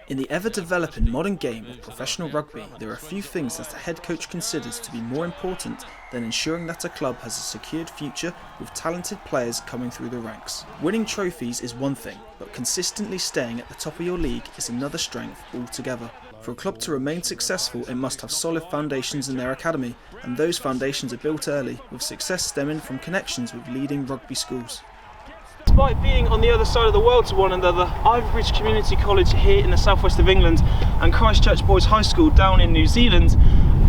In the ever-developing modern game of professional rugby, there are a few things that a head coach considers to be more important than ensuring that a club has a secured future with talented players coming through the ranks. Winning trophies is one thing, but consistently staying at the top of your league is another strength altogether. For a club to remain successful, it must have solid foundations in their academy, and those foundations are built early, with success stemming from connections with leading rugby schools. Despite being on the other side of the world to one another, Ivybridge Community College here in the southwest of England and Christchurch Boys High School down in New Zealand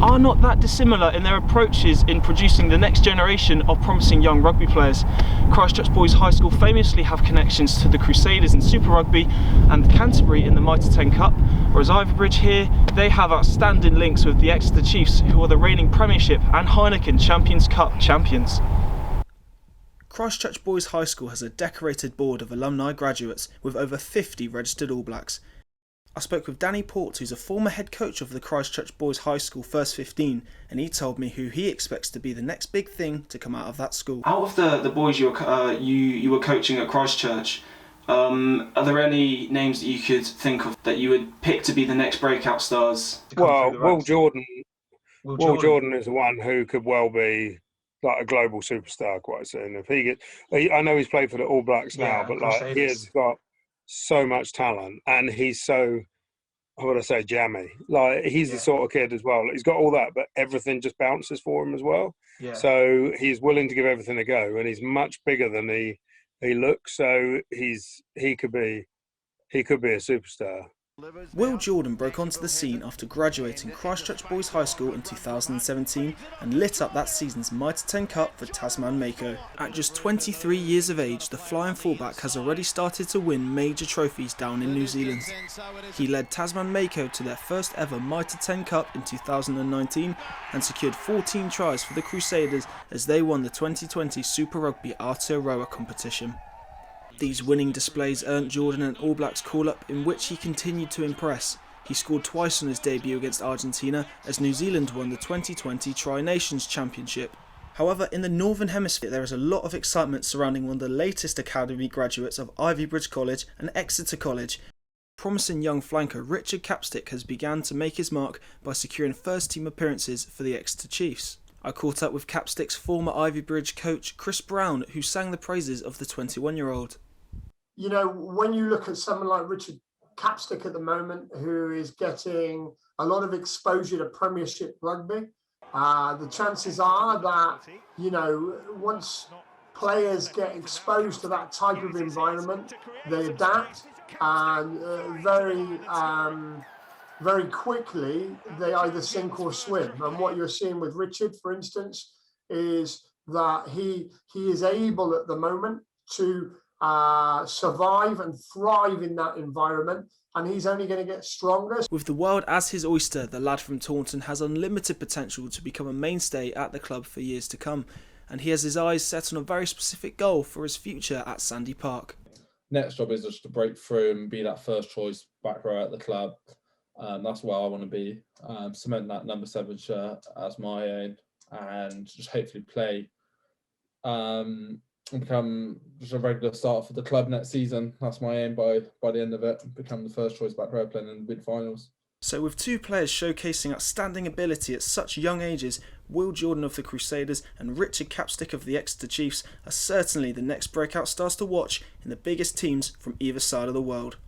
are not that dissimilar in their approaches in producing the next generation of promising young rugby players. Christchurch Boys High School famously have connections to the Crusaders in Super Rugby and Canterbury in the Mitre 10 Cup, whereas Ivybridge here, they have outstanding links with the Exeter Chiefs, who are the reigning Premiership and Heineken Champions Cup champions. Christchurch Boys High School has a decorated board of alumni graduates with over 50 registered All Blacks. I spoke with Danny Port, who's a former head coach of the Christchurch Boys High School First 15, and he told me who he expects to be the next big thing to come out of that school. Out of the boys you were coaching at Christchurch, are there any names that you could think of that you would pick to be the next breakout stars? Well, Will Jordan is the one who could well be like a global superstar quite soon. If I know he's played for the All Blacks now, but like he has got so much talent and he's so, I would say, jammy. Like he's the sort of kid as well. He's got all that, but everything just bounces for him as well. Yeah. So he's willing to give everything a go, and he's much bigger than he looks. So he could be a superstar. Will Jordan broke onto the scene after graduating Christchurch Boys High School in 2017 and lit up that season's Mitre 10 Cup for Tasman Mako. At just 23 years of age, the flying fullback has already started to win major trophies down in New Zealand. He led Tasman Mako to their first ever Mitre 10 Cup in 2019 and secured 14 tries for the Crusaders as they won the 2020 Super Rugby Aotearoa competition. These winning displays earned Jordan an All Blacks call-up in which he continued to impress. He scored twice on his debut against Argentina as New Zealand won the 2020 Tri-Nations Championship. However, in the Northern Hemisphere there is a lot of excitement surrounding one of the latest academy graduates of Ivybridge College and Exeter College. Promising young flanker Richard Capstick has begun to make his mark by securing first team appearances for the Exeter Chiefs. I caught up with Capstick's former Ivybridge coach Chris Brown, who sang the praises of the 21-year-old. You know, when you look at someone like Richard Capstick at the moment, who is getting a lot of exposure to Premiership rugby, the chances are that, you know, once players get exposed to that type of environment, they adapt and very quickly they either sink or swim. And what you're seeing with Richard, for instance, is that he is able at the moment to survive and thrive in that environment, and he's only going to get stronger. With the world as his oyster, the lad from Taunton has unlimited potential to become a mainstay at the club for years to come, and he has his eyes set on a very specific goal for his future at Sandy Park. Next job is just to break through and be that first choice back row at the club. That's where I want to be, cement that number 7 shirt as my aim, and just hopefully play and become just a regular starter for the club next season. That's my aim by the end of it, become the first choice back row playing in the big finals. So with two players showcasing outstanding ability at such young ages, Will Jordan of the Crusaders and Richard Capstick of the Exeter Chiefs are certainly the next breakout stars to watch in the biggest teams from either side of the world.